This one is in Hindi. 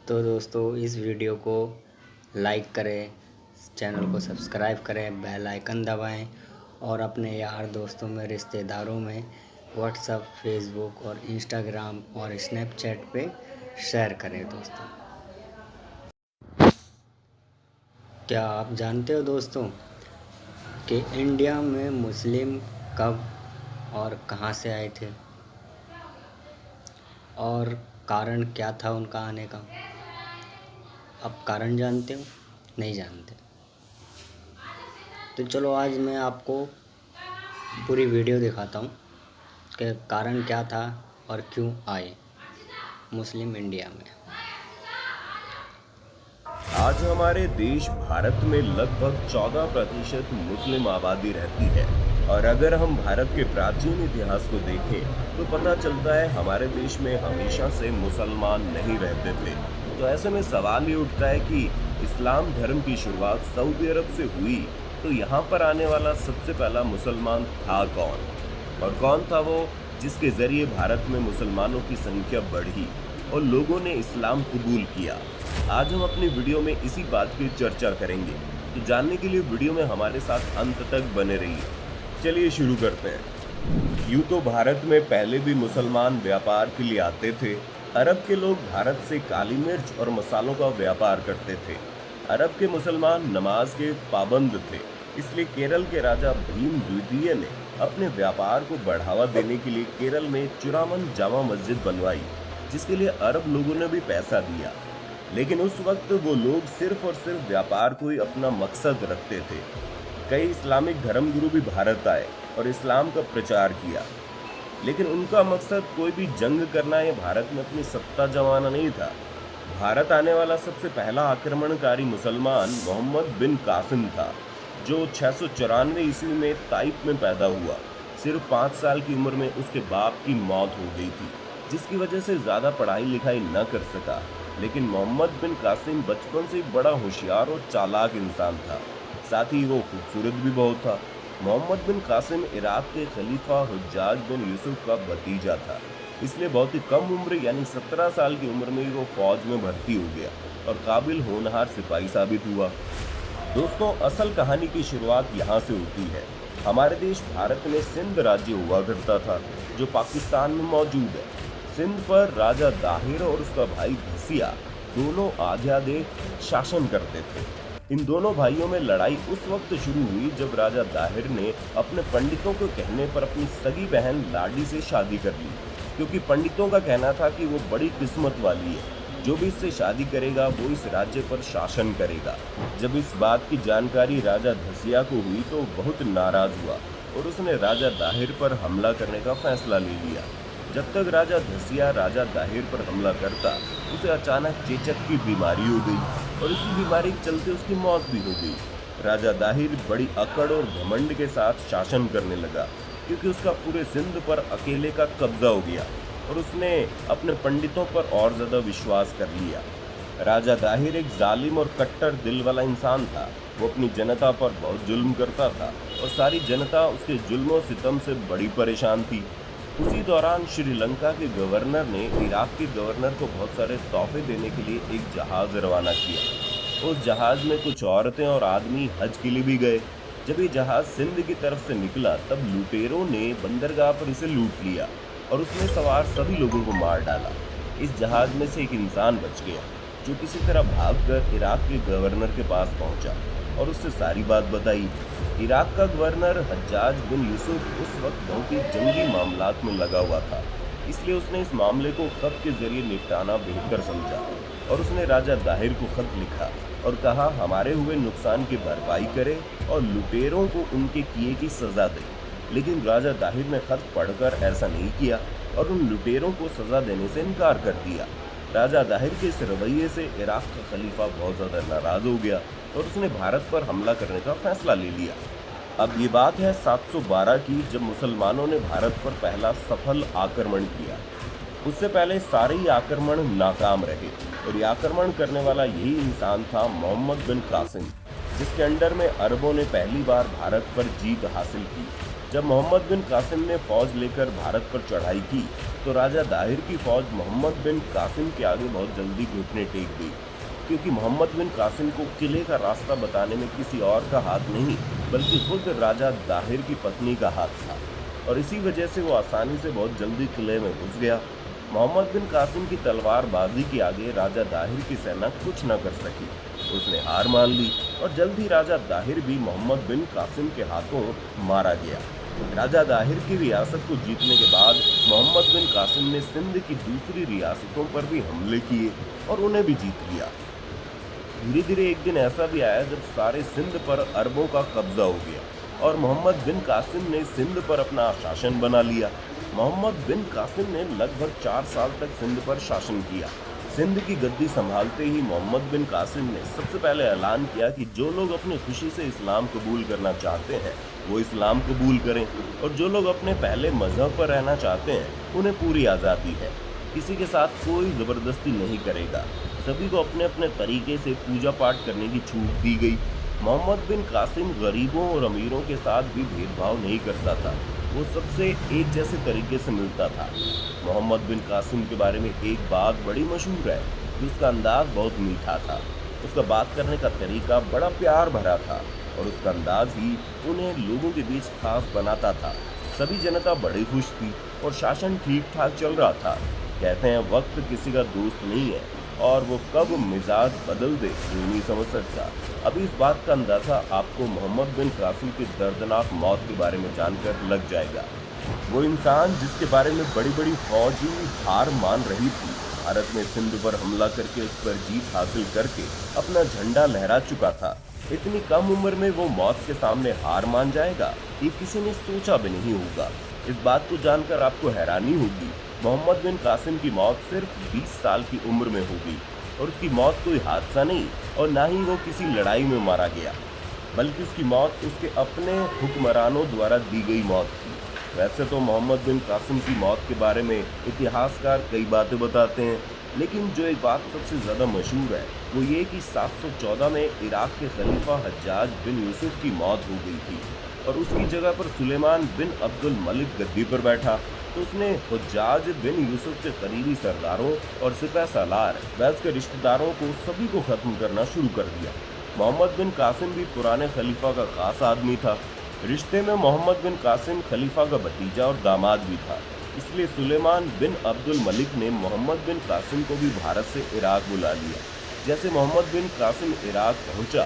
तो दोस्तों इस वीडियो को लाइक करें, चैनल को सब्सक्राइब करें, बेल आइकन दबाएं और अपने यार दोस्तों में, रिश्तेदारों में व्हाट्सएप, फेसबुक और इंस्टाग्राम और स्नैपचैट पे शेयर करें। दोस्तों, क्या आप जानते हो दोस्तों कि इंडिया में मुस्लिम कब और कहाँ से आए थे और कारण क्या था उनका आने का? आप कारण जानते हो? नहीं जानते? तो चलो आज मैं आपको पूरी वीडियो दिखाता हूँ कि कारण क्या था और क्यों आए मुस्लिम इंडिया में। आज हमारे देश भारत में लगभग 14% मुस्लिम आबादी रहती है और अगर हम भारत के प्राचीन इतिहास को देखें तो पता चलता है हमारे देश में हमेशा से मुसलमान नहीं रहते थे। तो ऐसे में सवाल ये उठता है कि इस्लाम धर्म की शुरुआत सऊदी अरब से हुई तो यहाँ पर आने वाला सबसे पहला मुसलमान था कौन, और कौन था वो जिसके जरिए भारत में मुसलमानों की संख्या बढ़ी और लोगों ने इस्लाम कबूल किया। आज हम अपनी वीडियो में इसी बात की चर्चा करेंगे, तो जानने के लिए वीडियो में हमारे साथ अंत तक बने रहिए। चलिए शुरू करते हैं। यूँ तो भारत में पहले भी मुसलमान व्यापार के लिए आते थे। अरब के लोग भारत से काली मिर्च और मसालों का व्यापार करते थे। अरब के मुसलमान नमाज के पाबंद थे, इसलिए केरल के राजा भीम द्वितीय ने अपने व्यापार को बढ़ावा देने के लिए केरल में चुरामन जामा मस्जिद बनवाई, जिसके लिए अरब लोगों ने भी पैसा दिया। लेकिन उस वक्त वो लोग सिर्फ और सिर्फ व्यापार को ही अपना मकसद रखते थे। कई इस्लामिक धर्मगुरु भी भारत आए और इस्लाम का प्रचार किया, लेकिन उनका मकसद कोई भी जंग करना या भारत में अपनी सत्ता जमाना नहीं था। भारत आने वाला सबसे पहला आक्रमणकारी मुसलमान मोहम्मद बिन कासिम था, जो 694 ईस्वी में ताइफ में पैदा हुआ। सिर्फ 5 साल की उम्र में उसके बाप की मौत हो गई थी, जिसकी वजह से ज़्यादा पढ़ाई लिखाई न कर सका। लेकिन मोहम्मद बिन कासिम बचपन से बड़ा होशियार और चालाक इंसान था, साथ ही वो खूबसूरत भी बहुत था। मोहम्मद बिन कासिम इराक के खलीफा हुज्जाज बिन यूसुफ का भतीजा था, इसलिए बहुत ही कम उम्र यानी 17 साल की उम्र में वो फौज में भर्ती हो गया और काबिल होनहार सिपाही साबित हुआ। दोस्तों, असल कहानी की शुरुआत यहाँ से होती है। हमारे देश भारत में सिंध राज्य हुआ करता था, जो पाकिस्तान में मौजूद है। सिंध पर राजा दाहिर और उसका भाई घसिया दोनों आधे शासन करते थे। इन दोनों भाइयों में लड़ाई उस वक्त शुरू हुई जब राजा दाहिर ने अपने पंडितों के कहने पर अपनी सगी बहन लाडी से शादी कर ली, क्योंकि पंडितों का कहना था कि वो बड़ी किस्मत वाली है, जो भी इससे शादी करेगा वो इस राज्य पर शासन करेगा। जब इस बात की जानकारी राजा घसिया को हुई तो बहुत नाराज हुआ और उसने राजा दाहिर पर हमला करने का फैसला ले लिया। जब तक राजा घसिया राजा दाहिर पर हमला करता, उसे अचानक चेचक की बीमारी हो गई और इसी बीमारी के चलते उसकी मौत भी हो गई। राजा दाहिर बड़ी अकड़ और घमंड के साथ शासन करने लगा, क्योंकि उसका पूरे सिंध पर अकेले का कब्जा हो गया और उसने अपने पंडितों पर और ज़्यादा विश्वास कर लिया। राजा दाहिर एक जालिम और कट्टर दिल वाला इंसान था। वो अपनी जनता पर बहुत जुल्म करता था और सारी जनता उसके जुल्म और सितम से बड़ी परेशान थी। उसी दौरान श्रीलंका के गवर्नर ने इराक के गवर्नर को बहुत सारे तोहफे देने के लिए एक जहाज़ रवाना किया। उस जहाज़ में कुछ औरतें और आदमी हज के लिए भी गए। जब ये जहाज़ सिंध की तरफ से निकला तब लुटेरों ने बंदरगाह पर इसे लूट लिया और उसमें सवार सभी लोगों को मार डाला। इस जहाज़ में से एक इंसान बच गया, जो किसी तरह भागकर इराक के गवर्नर के पास पहुंचा और उससे सारी बात बताई। इराक का गवर्नर हज्जाज बिन यूसुफ उस वक्त बहुत ही जंगी मामलात में लगा हुआ था, इसलिए उसने इस मामले को खत के जरिए निपटाना बेहतर समझा और उसने राजा दाहिर को खत लिखा और कहा हमारे हुए नुकसान की भरपाई करे और लुटेरों को उनके किए की सज़ा दे। लेकिन राजा दाहिर ने खत पढ़कर ऐसा नहीं किया और उन लुटेरों को सज़ा देने से इनकार कर दिया। राजा दाहिर के इस रवैये से इराक का खलीफा बहुत ज़्यादा नाराज़ हो गया और उसने भारत पर हमला करने का फैसला ले लिया। अब ये बात है 712 की, जब मुसलमानों ने भारत पर पहला सफल आक्रमण किया। उससे पहले सारे ही आक्रमण नाकाम रहे और ये आक्रमण करने वाला यही इंसान था मोहम्मद बिन कासिम, जिसके अंडर में अरबों ने पहली बार भारत पर जीत हासिल की। जब मोहम्मद बिन कासिम ने फौज लेकर भारत पर चढ़ाई की तो राजा दाहिर की फौज मोहम्मद बिन कासिम के आगे बहुत जल्दी घुटने टेक गई, क्योंकि मोहम्मद बिन कासिम को किले का रास्ता बताने में किसी और का हाथ नहीं बल्कि खुद राजा दाहिर की पत्नी का हाथ था, और इसी वजह से वो आसानी से बहुत जल्दी किले में घुस गया। मोहम्मद बिन कासिम की तलवारबाजी के आगे राजा दाहिर की सेना कुछ न कर सकी। उसने हार मान ली और जल्द ही राजा दाहिर भी मोहम्मद बिन कासिम के हाथों मारा गया। राजा दाहिर की रियासत को जीतने के बाद मोहम्मद बिन कासिम ने सिंध की दूसरी रियासतों पर भी हमले किए और उन्हें भी जीत लिया। धीरे धीरे एक दिन ऐसा भी आया जब सारे सिंध पर अरबों का कब्जा हो गया और मोहम्मद बिन कासिम ने सिंध पर अपना शासन बना लिया। मोहम्मद बिन कासिम ने लगभग 4 साल तक सिंध पर शासन किया। सिंध की गद्दी संभालते ही मोहम्मद बिन कासिम ने सबसे पहले ऐलान किया कि जो लोग अपनी खुशी से इस्लाम कबूल करना चाहते हैं वो इस्लाम कबूल करें, और जो लोग अपने पहले मजहब पर रहना चाहते हैं उन्हें पूरी आज़ादी है। किसी के साथ कोई ज़बरदस्ती नहीं करेगा। सभी को अपने अपने तरीके से पूजा पाठ करने की छूट दी गई। मोहम्मद बिन कासिम गरीबों और अमीरों के साथ भी भेदभाव नहीं करता था, वो सबसे एक जैसे तरीके से मिलता था। मोहम्मद बिन कासिम के बारे में एक बात बड़ी मशहूर है कि उसका अंदाज बहुत मीठा था। उसका बात करने का तरीका बड़ा प्यार भरा था और उसका अंदाज ही उन्हें लोगों के बीच खास बनाता था। सभी जनता बड़ी खुश थी और शासन ठीक ठाक चल रहा था। कहते हैं वक्त किसी का दोस्त नहीं है और वो कब मिजाज बदल दे कोई नहीं समझ सकता। अभी इस बात का अंदाज़ा आपको मोहम्मद बिन कासिम की दर्दनाक मौत के बारे में जानकर लग जाएगा। वो इंसान जिसके बारे में बड़ी बड़ी फौजी हार मान रही थी, भारत में सिंध पर हमला करके उस पर जीत हासिल करके अपना झंडा लहरा चुका था। इतनी कम उम्र में वो मौत के सामने हार मान जाएगा, ये किसी ने सोचा भी नहीं होगा। इस बात को जानकर आपको हैरानी होगी, मोहम्मद बिन कासिम की मौत सिर्फ 20 साल की उम्र में हो गई, और उसकी मौत कोई हादसा नहीं और ना ही वो किसी लड़ाई में मारा गया, बल्कि उसकी मौत उसके अपने हुक्मरानों द्वारा दी गई मौत थी। वैसे तो मोहम्मद बिन कासिम की मौत के बारे में इतिहासकार कई बातें बताते हैं, लेकिन जो एक बात सबसे ज़्यादा मशहूर है वो ये कि 714 में इराक के खलीफा हज्जाज बिन यूसुफ की मौत हो गई थी और उसकी जगह पर सुलेमान बिन अब्दुल मलिक गद्दी पर बैठा, तो उसने हज्जाज बिन यूसुफ के करीबी सरदारों और सिपह सालार व उसके रिश्तेदारों को सभी को ख़त्म करना शुरू कर दिया। मोहम्मद बिन कासिम भी पुराने खलीफा का खास आदमी था। रिश्ते में मोहम्मद बिन कासिम खलीफा का भतीजा और दामाद भी था, इसलिए सुलेमान बिन अब्दुल मलिक ने मोहम्मद बिन कासिम को भी भारत से इराक बुला लिया। जैसे मोहम्मद बिन कासिम इराक पहुंचा